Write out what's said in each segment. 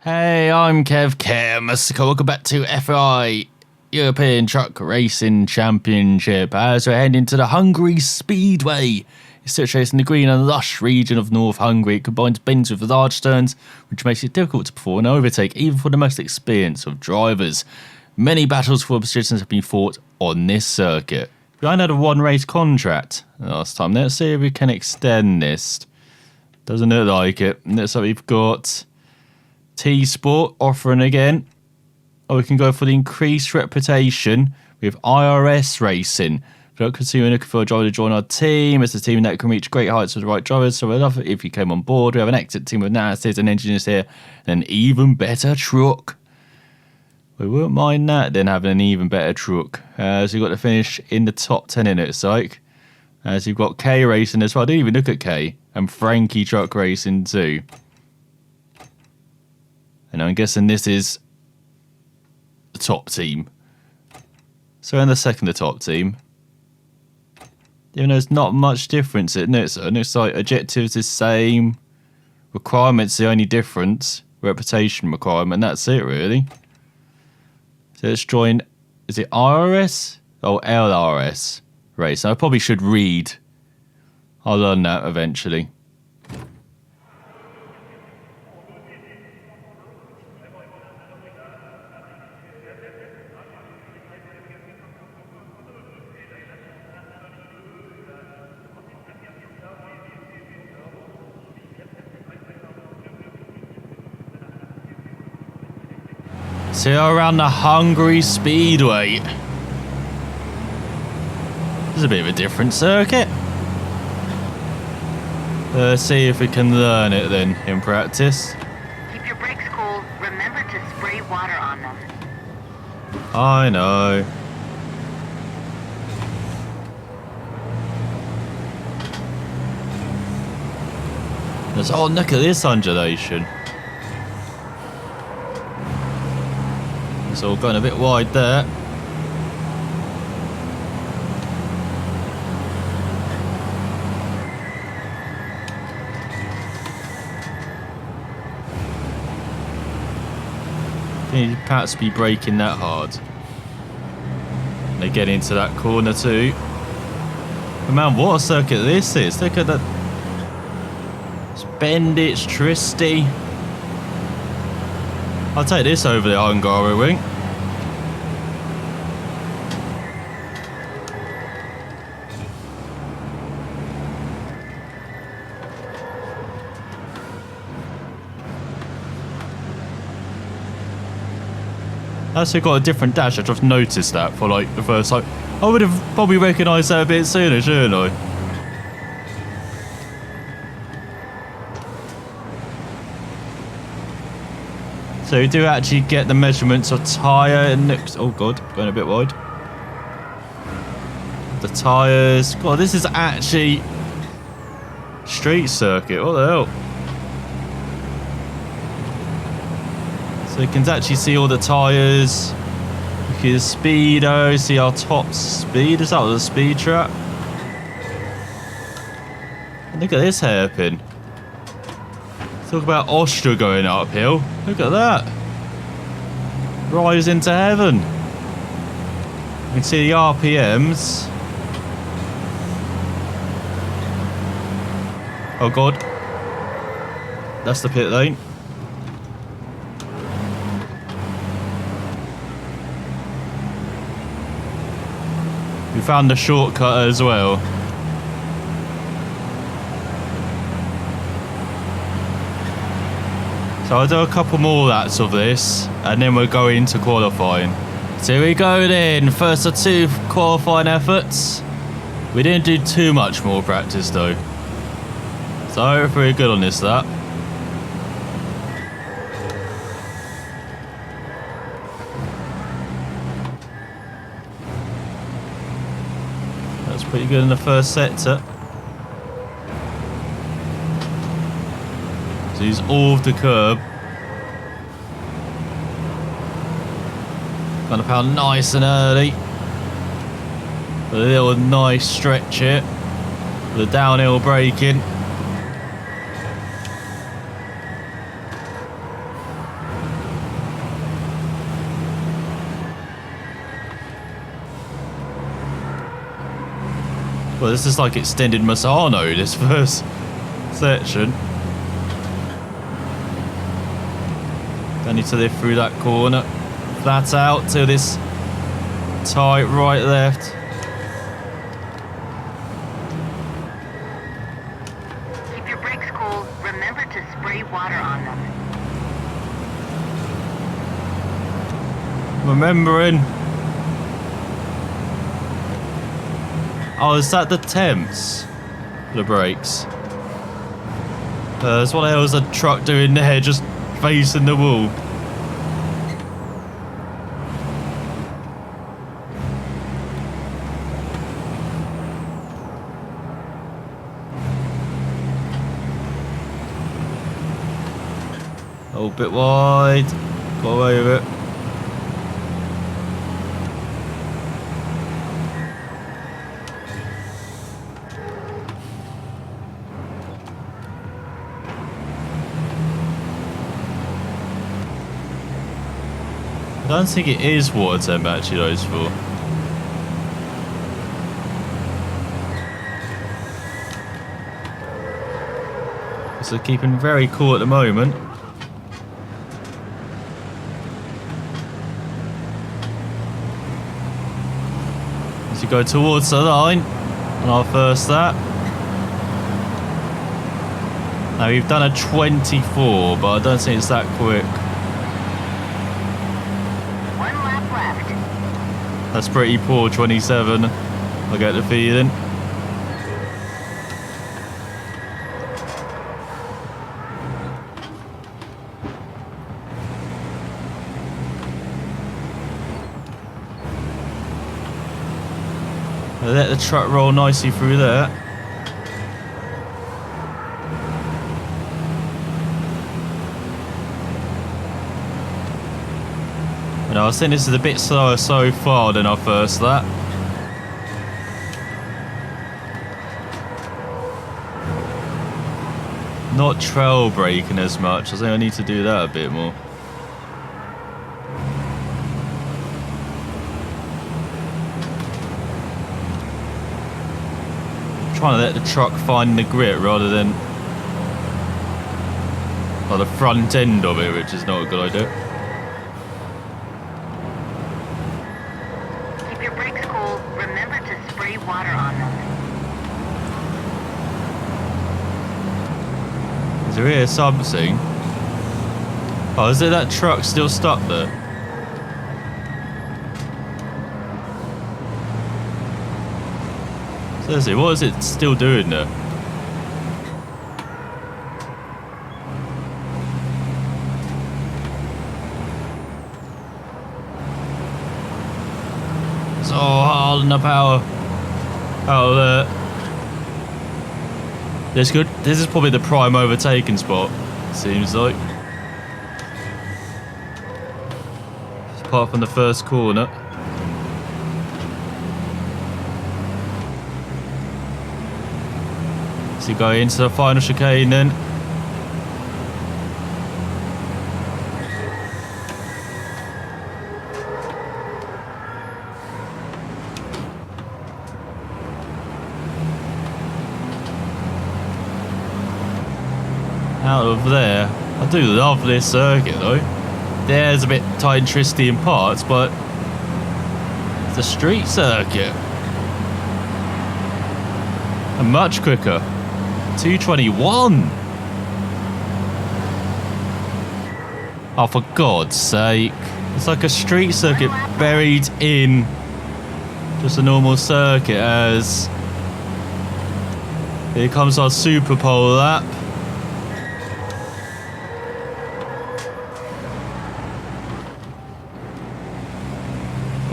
Hey, I'm Kev. Welcome back to FI European Truck Racing Championship as we're heading to the Hungary Speedway. It's situated in the green and lush region of North Hungary. It combines bends with large turns, which makes it difficult to perform an overtake, even for the most experienced of drivers. Many battles for positions have been fought on this circuit. We only had a one-race contract last time. Let's see if we can extend this. Doesn't look like it. Looks like we've got T-Sport offering again. Or we can go for the increased reputation with IRS Racing. If you're looking for a driver to join our team, it's a team that can reach great heights with the right drivers, so we'd love it if you came on board. We have an exit team with analysts and engineers here, and an even better truck. We wouldn't mind that then, having an even better truck. So you've got to finish in the top 10 in it, psych. So you've got K Racing as well. I didn't even look at K. And Frankie Truck Racing too. And I'm guessing this is the top team. So in the second, the top team. Even though there's not much difference, it looks like objectives is the same. Requirements the only difference. Reputation requirement, that's it really. So let's join, is it RRS? Oh, LRS race. I probably should read. I'll learn that eventually. So around the Hungary Speedway. This is a bit of a different circuit. Let's see if we can learn it then in practice. Keep your brakes cool. Remember to spray water on them. I know. Oh, look at this undulation. It's all going a bit wide there. You'd perhaps be braking that hard. And they get into that corner too. But man, what a circuit this is. Look at that. It's Bendits, Tristy. I'll take this over the Hungaro-Raceway. Actually got a different dash. I just noticed that for like the first time. I would have probably recognised that a bit sooner, shouldn't I? So you do actually get the measurements of tyre and looks. Oh god, going a bit wide. The tyres. God, this is actually street circuit. What the hell? So you can actually see all the tyres. Look at the speedo. See our top speed. Is that the speed trap? And look at this hairpin. Talk about Austria going uphill. Look at that. Rise into heaven. You can see the RPMs. Oh god. That's the pit lane. We found the shortcut as well. So I'll do a couple more laps of this, and then we'll go into qualifying. So here we go then. First of two qualifying efforts. We didn't do too much more practice though. So pretty good on this lap. That's pretty good in the first sector. So he's off the curb. Gonna pound nice and early. A little nice stretch here. The downhill braking. Well, this is like extended Masano, this first section. Don't need to lift through that corner. Flat out to this tight right left. Keep your brakes cool. Remember to spray water on them. Remembering. Oh, is that the temps? The brakes. That's what the hell is a truck doing there, just facing the wall? A bit wide. Got away with it. I don't think it is water temp actually, those four. So keeping very cool at the moment. As you go towards the line, and I'll first that. Now we've done a 24, but I don't think it's that quick. That's pretty poor, 27. I get the feeling. I let the truck roll nicely through there. And I was thinking this is a bit slower so far than our first lap. Not trail braking as much. I think I need to do that a bit more. Trying to let the truck find the grit rather than the front end of it, which is not a good idea. Water on them. Is there here something? Oh, is it that truck still stuck there? Seriously, what is it still doing there? So hard on the power. Oh, that's good. This is probably the prime overtaking spot, seems like. Apart from the first corner. So you go into the final chicane then. Out of there. I do love this circuit though. There's a bit tight and twisty in parts, but it's a street circuit. And much quicker. 221. Oh, for God's sake. It's like a street circuit buried in just a normal circuit as here comes our super pole lap.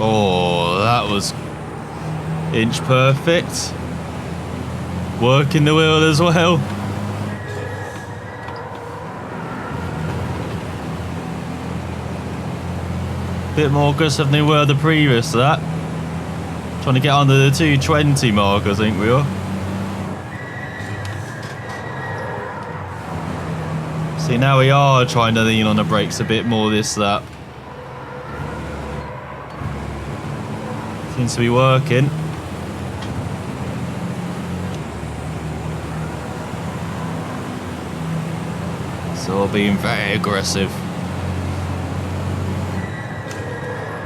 Oh, that was inch perfect. Working the wheel as well. Bit more aggressive than they were the previous lap. Trying to get under the 220 mark, I think we are. See, now we are trying to lean on the brakes a bit more this lap. Seems to be working. Still being very aggressive.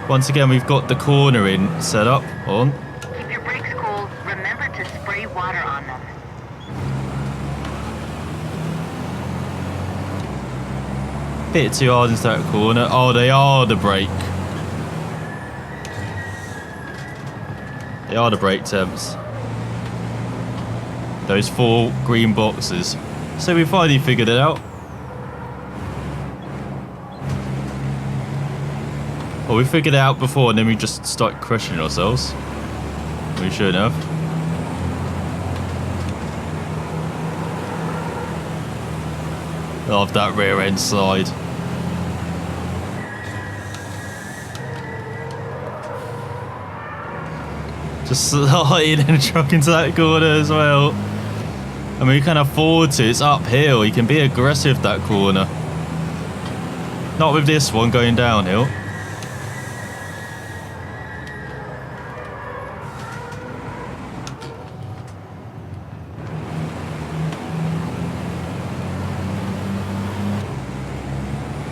Once again, we've got the corner in set up. On. Keep your brakes cool. Remember to spray water on them. Bit too hard into that corner. Oh, they are the brake. They are the brake temps. Those 4 green boxes. So we finally figured it out. Well, we figured it out before and then we just start crushing ourselves. We shouldn't have. Love that rear end slide. Just slide and truck into that corner as well. I mean, you can afford to. It's uphill. You can be aggressive that corner. Not with this one going downhill.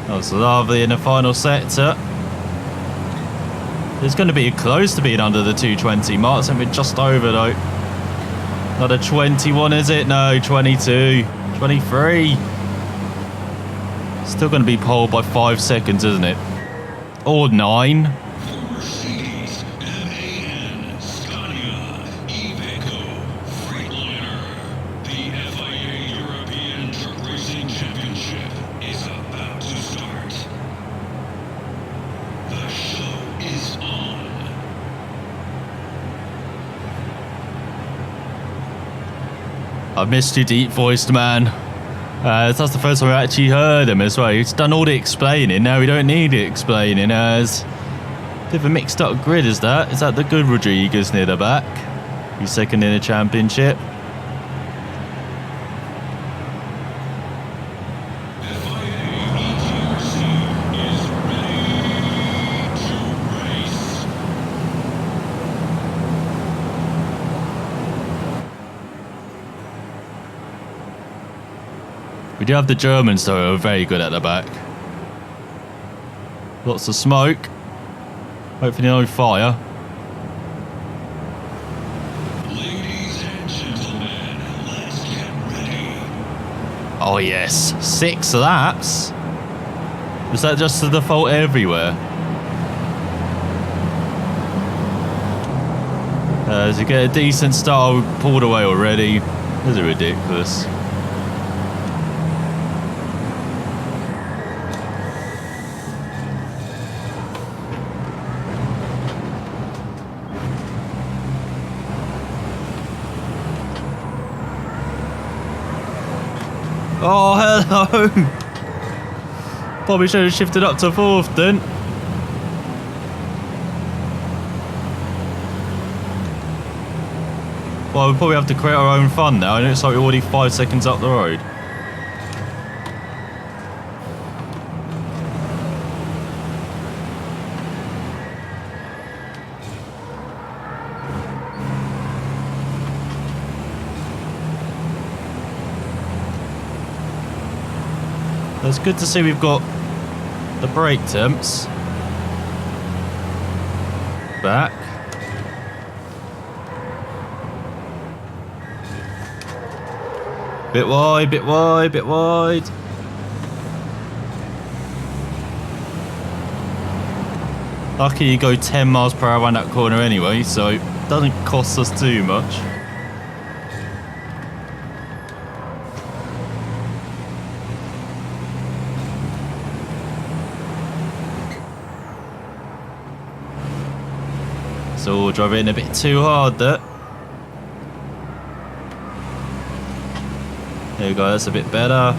That was lovely in the final sector. It's going to be close to being under the 220 mark. Something just over though. Not a 21, is it? No, 22, 23. Still going to be poled by 5 seconds, isn't it? Or 9. Mercedes, MAN, Scania, Iveco, Freightliner. The FIA European Truck Racing Championship is about to start. The show is on. I missed your deep voiced man. That's the first time I actually heard him as well. He's done all the explaining. Now we don't need it explaining. It's a bit of a mixed up grid, is that? Is that the good Rodriguez near the back? He's second in the championship. FIA ETRC is ready to race. We do have the Germans though, who are very good at the back. Lots of smoke. Hopefully no fire. Ladies and gentlemen, let's get ready. Oh yes, 6 laps. Is that just the default everywhere? To get a decent start, we pulled away already. This is ridiculous. Oh, hello! Probably should have shifted up to 4th then. Well, we probably have to create our own fun now, and it's like we're already 5 seconds up the road. It's good to see we've got the brake temps back. Bit wide, bit wide, bit wide. Lucky you go 10 miles per hour around that corner anyway, so it doesn't cost us too much. So we'll drive it in a bit too hard there. There we go, that's a bit better.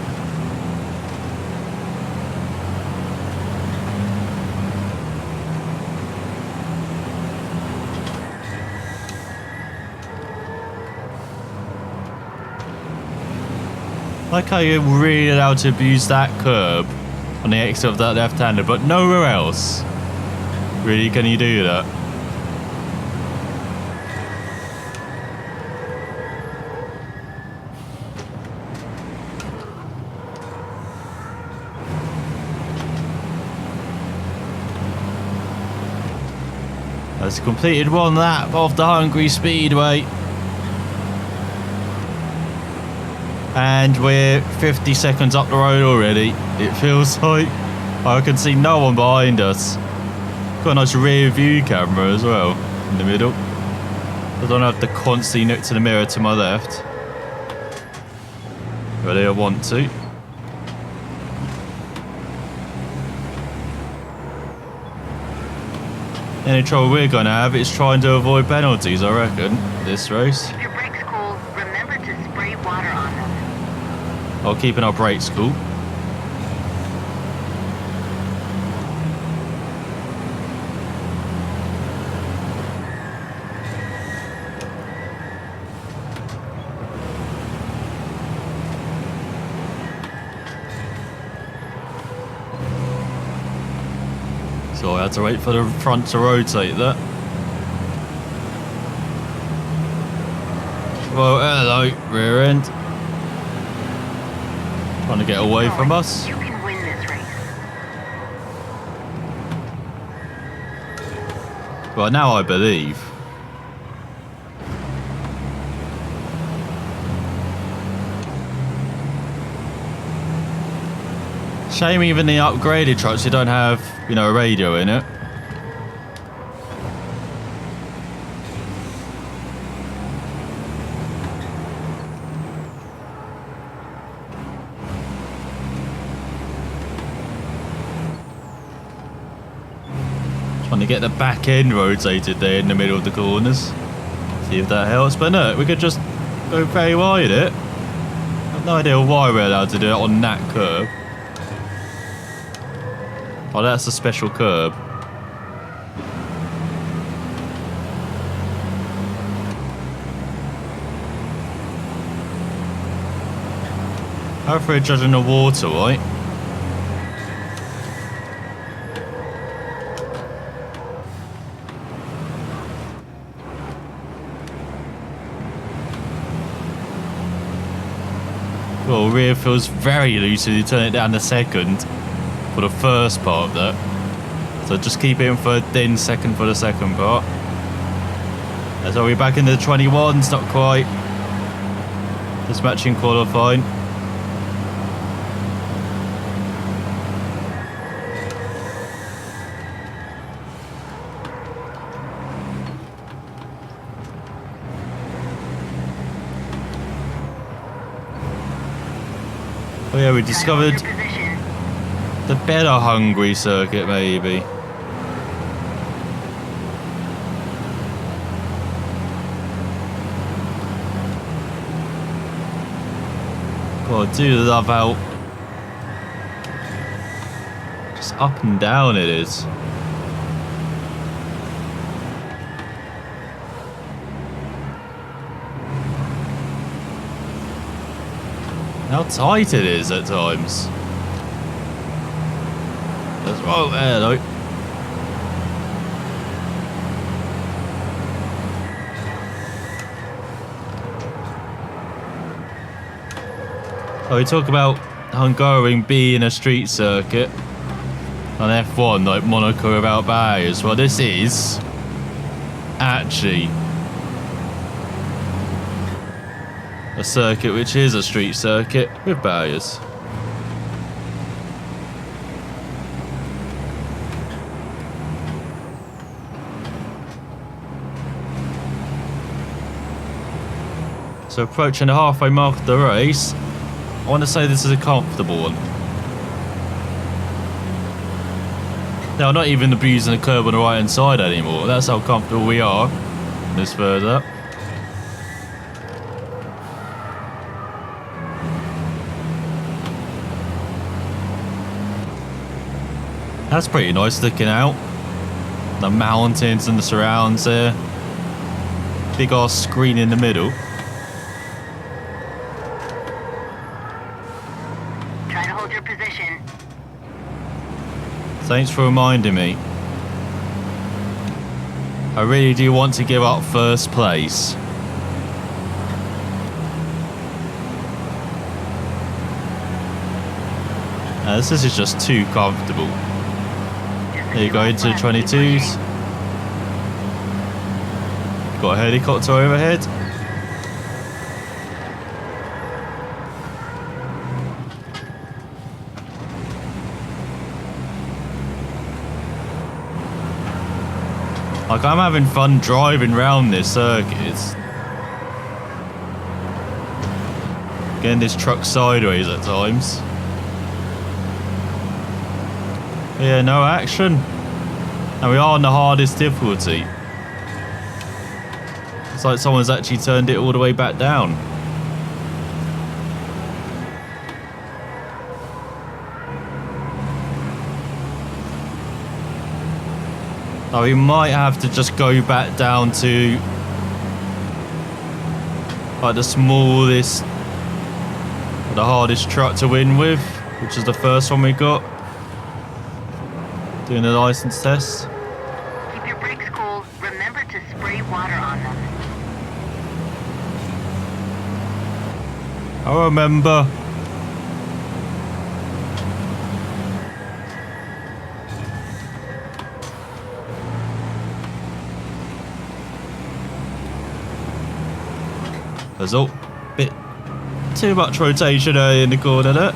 Like how you're really allowed to abuse that curb on the exit of that left-hander, but nowhere else. Really, can you do that? Has completed one lap of the Hungary Speedway. And we're 50 seconds up the road already. It feels like I can see no one behind us. Got a nice rear view camera as well in the middle. I don't have to constantly look to the mirror to my left. But I want to. The only trouble we're going to have is trying to avoid penalties, I reckon, this race. Keep your brakes cool. Remember to spray water on them. While keeping our brakes cool. So I had to wait for the front to rotate that. Well, hello, rear end. Trying to get away from us. You can win this race. Well, now I believe. Shame even the upgraded trucks, you don't have, you know, a radio in it. Trying to get the back end rotated there in the middle of the corners. See if that helps. But no, we could just go very wide it. I've no idea why we're allowed to do it on that curb. Oh, that's a special curb. How if we're judging the water, right? Well, rear feels very loose if you turn it down to second. For the first part of that. So just keep it in third, then second for the second part. So we're back in the 21s, not quite. Just matching qualifying. Oh yeah, we discovered the better Hungary circuit, maybe. God, I do love how just up and down it is. How tight it is at times. That's right there, though. Oh, we talk about Hungary being a street circuit on F1, like Monaco without barriers. Well, this is actually a circuit which is a street circuit with barriers. So approaching the halfway mark of the race, I want to say this is a comfortable one. Now, I'm not even abusing the curb on the right hand side anymore. That's how comfortable we are. This further up. That's pretty nice looking out. The mountains and the surrounds there. Big ass screen in the middle. Try to hold your position. Thanks for reminding me. I really do want to give up first place. This is just too comfortable. There you go into the 22s. Got a helicopter overhead. Like, I'm having fun driving around this circuit. Getting this truck sideways at times. Yeah, no action. And we are on the hardest difficulty. It's like someone's actually turned it all the way back down. Now we might have to just go back down to like the smallest, the hardest truck to win with, which is the first one we got. Doing the license test. Keep your brakes cool. Remember to spray water on them. I remember. There's a bit too much rotation early in the corner there.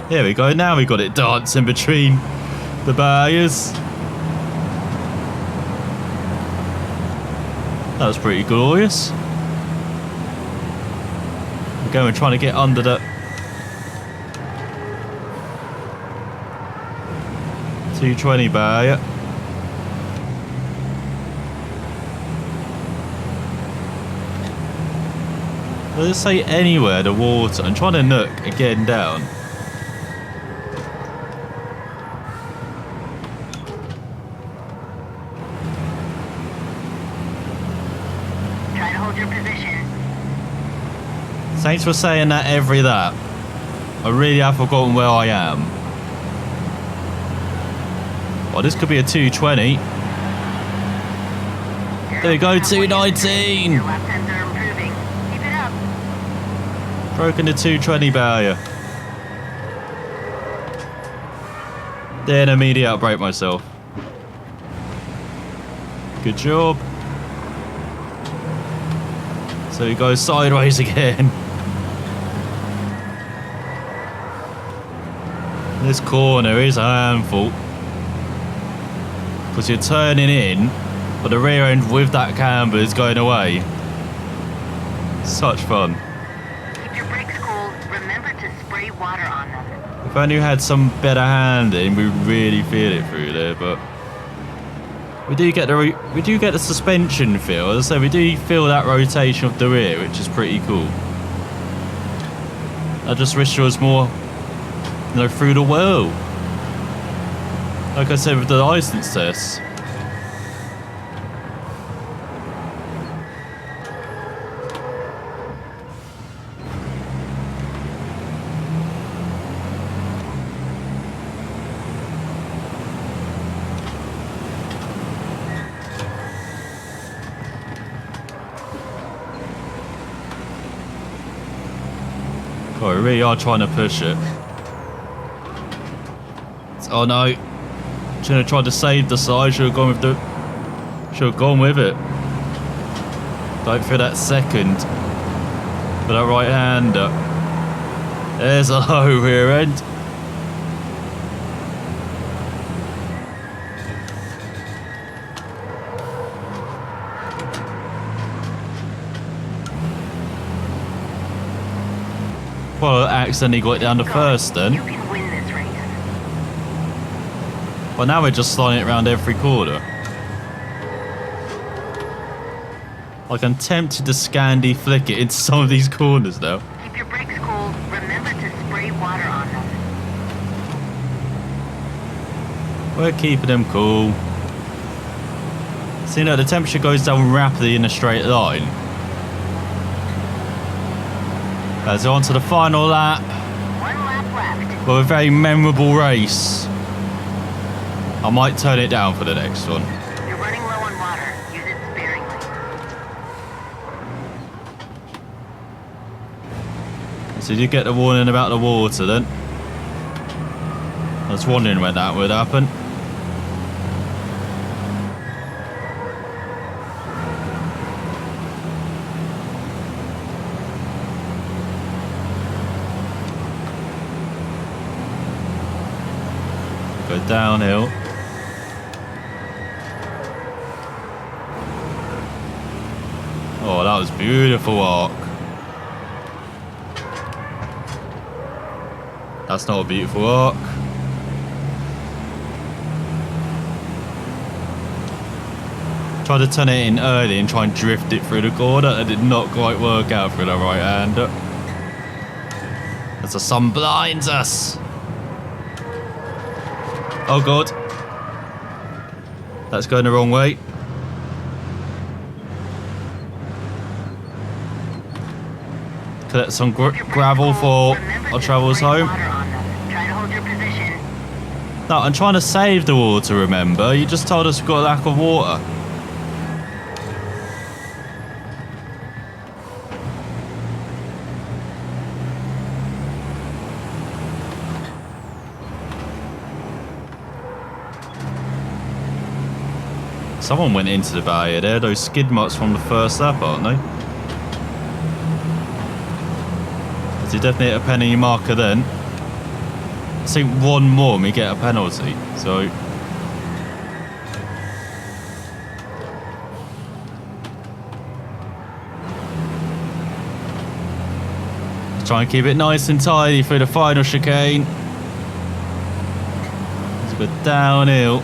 Here we go, now we got it dancing between the barriers. That was pretty glorious. Again, we're trying to get under the 220 barrier. Let's say anywhere the water. I'm trying to nook again down. Try to hold your position. Thanks for saying that every lap. I really have forgotten where I am. Well, this could be a 220. There we go, 219. Your lap times are improving. Keep it up. Broken the 220 barrier. Then immediately outbrake myself. Good job. So we go sideways again. This corner is a handful. Because you're turning in, but the rear end with that camber is going away. Such fun. Keep your brakes cool. Remember to spray water on them. If only we had some better handling, we really feel it through there, but we do get the suspension feel. As I say, we do feel that rotation of the rear, which is pretty cool. I just wish there was more, through the world. Like I said with the license test. God, we really are trying to push it. Oh no. Should have tried to save the side, should have gone with it. Don't feel that second. For that right hander. There's a low rear end. Well, I accidentally got it down to first then. You can win this race. Well, now we're just sliding it around every corner. Like, I'm tempted to Scandi flick it into some of these corners now. Keep your brakes cool. Remember to spray water on them. We're keeping them cool. See, the temperature goes down rapidly in a straight line. As we're on to the final lap. 1 lap left. Well, a very memorable race. I might turn it down for the next one. You're running low on water. Use it sparingly. So you get the warning about the water then. I was wondering when that would happen. Go downhill. Oh, that was beautiful arc. That's not a beautiful arc. Tried to turn it in early and try and drift it through the corner. That did not quite work out for the right-hander. As the sun blinds us. Oh god. That's going the wrong way. Collect some gravel for our travels home. No, I'm trying to save the water, remember? You just told us we've got a lack of water. Someone went into the barrier there. Those skid marks from the first lap, aren't they? Because you definitely hit a penalty marker then. I think one more and we get a penalty. So let's try and keep it nice and tidy through the final chicane. Let's go downhill.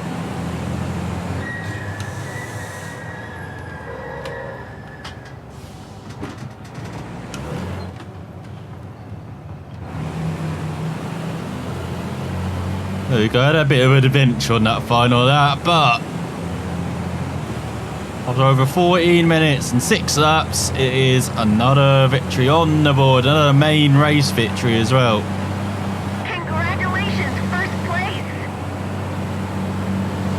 There we go, had a bit of an adventure on that final lap, but after over 14 minutes and 6 laps, it is another victory on the board, another main race victory as well. Congratulations, first place.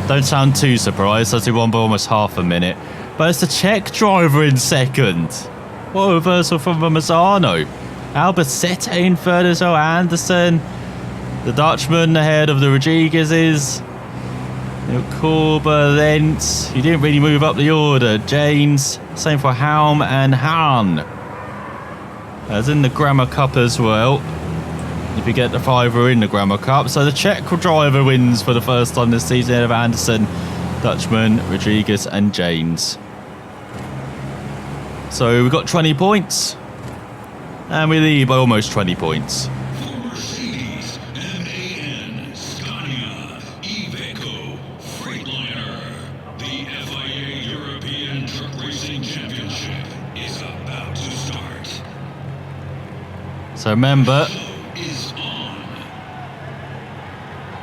Don't sound too surprised as he won by almost half a minute, but it's the Czech driver in second. What a reversal from Mazzano. Albacete in third as well, Anderson. The Dutchman ahead of the Rodriguez's. Korber, Lentz. He didn't really move up the order. James. Same for Helm and Hahn. As in the Grammar Cup as well. If you get the fiver in the Grammar Cup. So the Czech driver wins for the first time this season ahead of Anderson, Dutchman, Rodriguez and James. So we've got 20 points. And we lead by almost 20 points. So remember,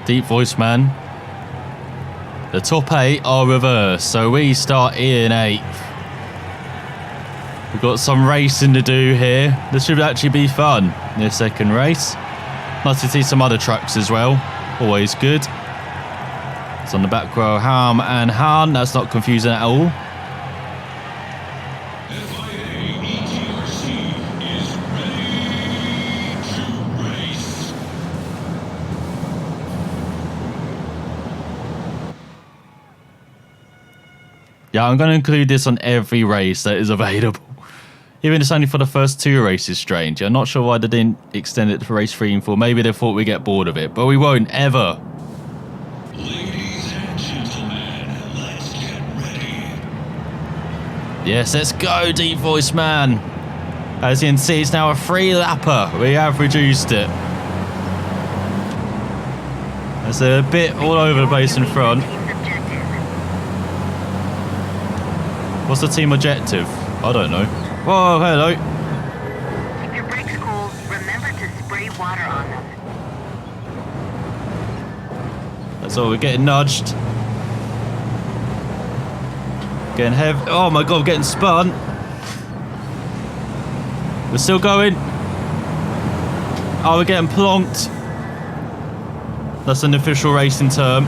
deep voice man, the top 8 are reversed, so we start in 8th. We've got some racing to do here. This should actually be fun, this second race. Nice to see some other trucks as well, always good. It's on the back row, Ham and Han, that's not confusing at all. ETRC is ready to race. Yeah, I'm going to include this on every race that is available. Even if it's only for the first 2 races, strange. I'm not sure why they didn't extend it for race 3 and 4. Maybe they thought we'd get bored of it, but we won't, ever. Ladies and gentlemen, let's get ready. Yes, let's go, deep voice man. As you can see, it's now a 3-lapper. We have reduced it. There's a bit all over the place in front. What's the team objective? I don't know. Whoa, hello. Keep your brakes cool. Remember to spray water on them. That's all, we're getting nudged. Getting heavy. Oh my god, we're getting spun. We're still going. Oh, we're getting plonked. That's an official racing term.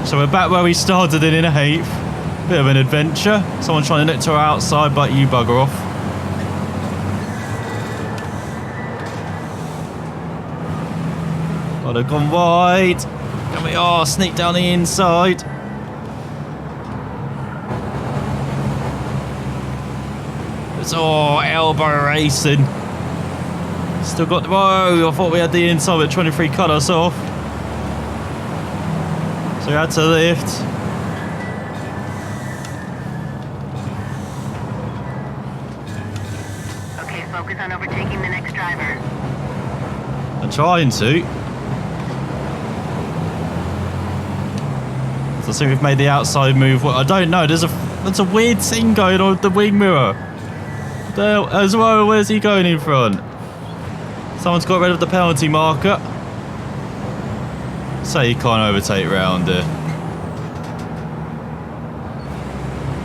So we're back where we started in 8th. Bit of an adventure. Someone trying to nick to our outside, but you bugger off. Oh, they've gone wide. And we are sneak down the inside. It's all elbow racing. Still got. Whoa! I thought we had the inside, but 23 cut us off. So we had to lift. Okay, focus on overtaking the next driver. I'm trying to. So I think we've made the outside move. Well, I don't know. There's a weird thing going on with the wing mirror. There as well. Where's he going in front? Someone's got rid of the penalty marker. So you can't overtake round there.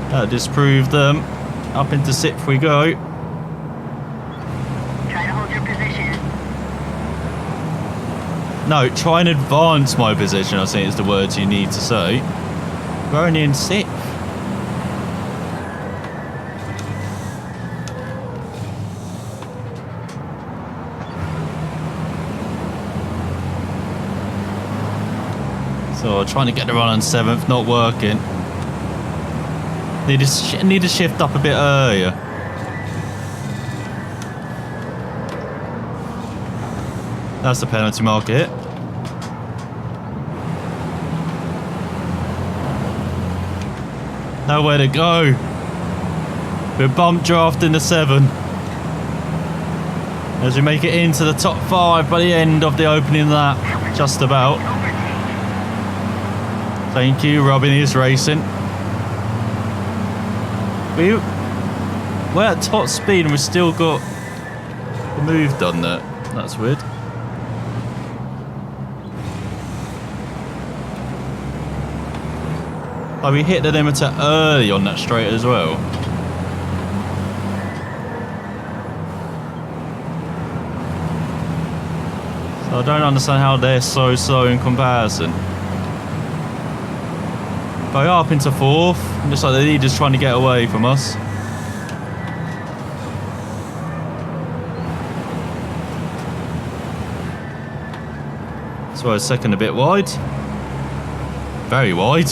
That disproved them. Up into 6th we go. Try to hold your position. No, try and advance my position, I think is the words you need to say. We're only in 6th. So trying to get the run on 7th, not working. Need to shift up a bit earlier. That's the penalty mark hit. Nowhere to go. We're bump drafting the 7. As we make it into the top 5 by the end of the opening lap. Just about. Thank you, Robin is racing. We're at top speed and we've still got the move done there. That's weird. Oh, we hit the limiter early on that straight as well. So I don't understand how they're so slow in comparison. Go up into 4th, just like the leader's trying to get away from us. So a second a bit wide. Very wide.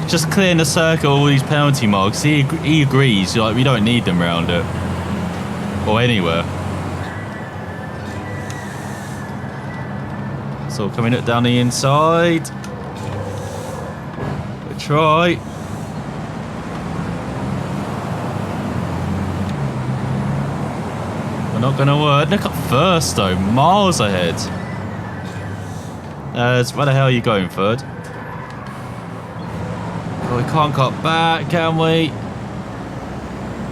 Just clearing the circle, all these penalty marks. He agrees, like we don't need them round it. Or anywhere. So coming up down the inside. We try. We're not going to work. Look at first though, miles ahead. Where the hell are you going, third? Oh, we can't cut back, can we?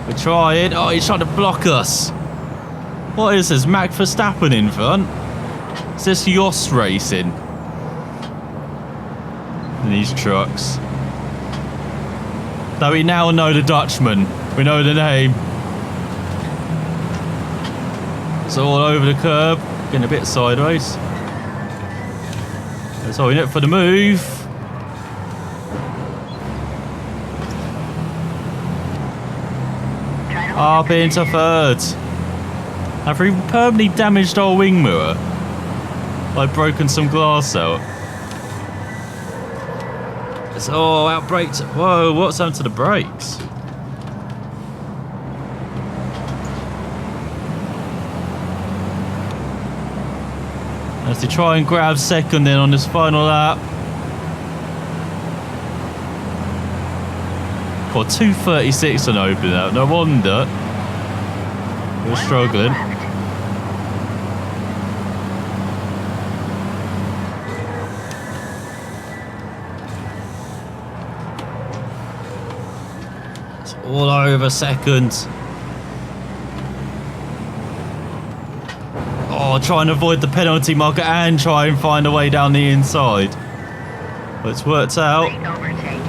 We're trying. Oh, he's trying to block us. What is this? Max Verstappen in front? Is this Yoss racing? In these trucks. Now we now know the Dutchman. We know the name. It's all over the curb. Getting a bit sideways. So we look for the move. Up into 3rd. Have we permanently damaged our wing mirror? Like broken some glass out. It's all out brakes. Whoa, what's happened to the brakes? As they try and grab 2nd in on this final lap. For 2:36 on opening lap. No wonder we're struggling. It's all over 2nd. Oh, try and avoid the penalty marker and try and find a way down the inside. But it's worked out. Great overtake.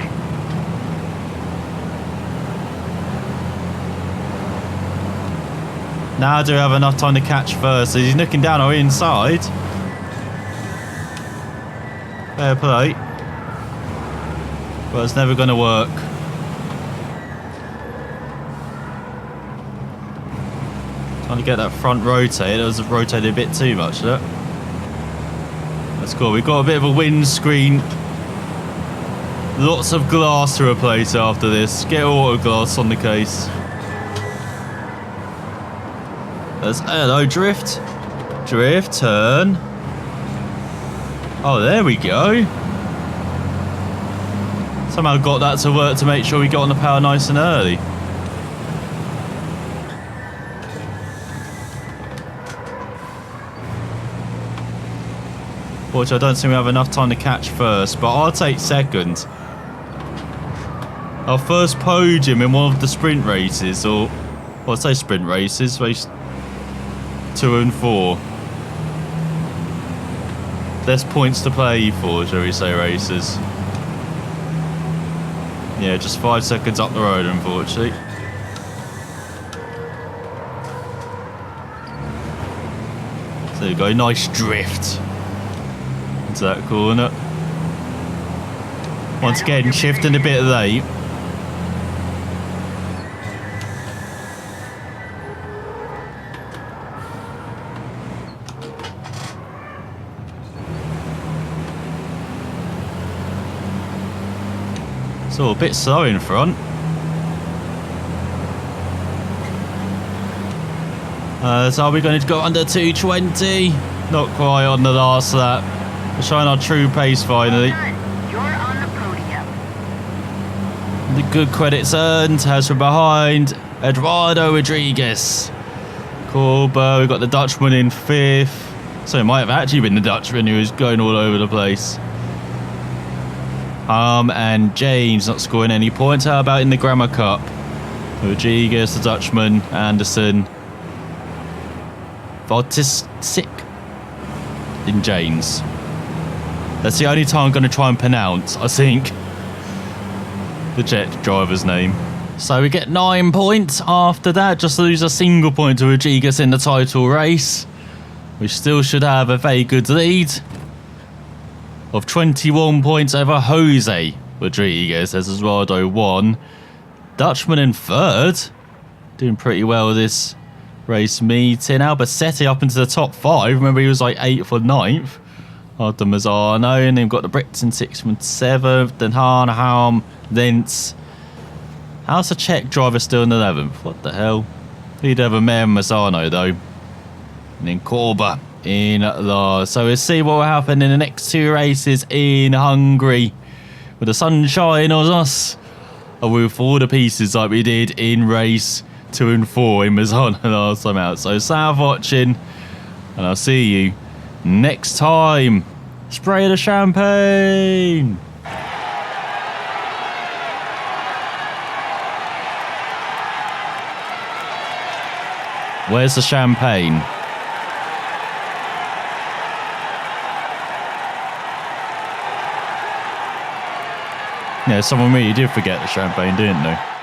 Now do we have enough time to catch first? So he's looking down our inside. Fair play. But it's never going to work. Trying to get that front rotate. It was rotated a bit too much, look. That's cool. We've got a bit of a windscreen. Lots of glass to replace after this. Get auto glass on the case. Hello, drift. Drift, turn. Oh, there we go. Somehow got that to work to make sure we got on the power nice and early. Which I don't think we have enough time to catch first, but I'll take second. Our first podium in one of the sprint races, or well, I'd say sprint races, race 2 and 4. Less points to play for, shall we say, races. Yeah, just 5 seconds up the road, unfortunately. So there you go, nice drift into that corner. Once again, shifting a bit late. So a bit slow in front. So are we going to go under 220? Not quite on the last lap. We're showing our true pace finally. You're on the podium. The good credits earned as from behind Eduardo Rodriguez. Corba, we've got the Dutchman in 5th. So it might have actually been the Dutchman who was going all over the place. And James not scoring any points. How about in the Grammar Cup? Rodriguez, the Dutchman, Anderson, Vodtisik, in James. That's the only time I'm going to try and pronounce, I think, the jet driver's name. So we get 9 points after that. Just lose a single point to Rodriguez in the title race. We still should have a very good lead of 21 points over Jose Rodriguez as Eduardo won. Dutchman in 3rd. Doing pretty well this race meeting. Albacete up into the top 5. Remember, he was like 8th or 9th after Mazzano. And then we've got the Brits in 6th and 7th. Then Harnham, Lentz. How's the Czech driver still in 11th? What the hell? He'd have a Mayor Mazzano though. And then Corba in last. So we'll see what will happen in the next 2 races in Hungary. With the sunshine on us. Or we'll fall to pieces like we did in race 2 and 4 in Mazzano last time out. So stay watching. And I'll see you next time. Spray the champagne. Where's the champagne? Yeah, someone really did forget the champagne, didn't they?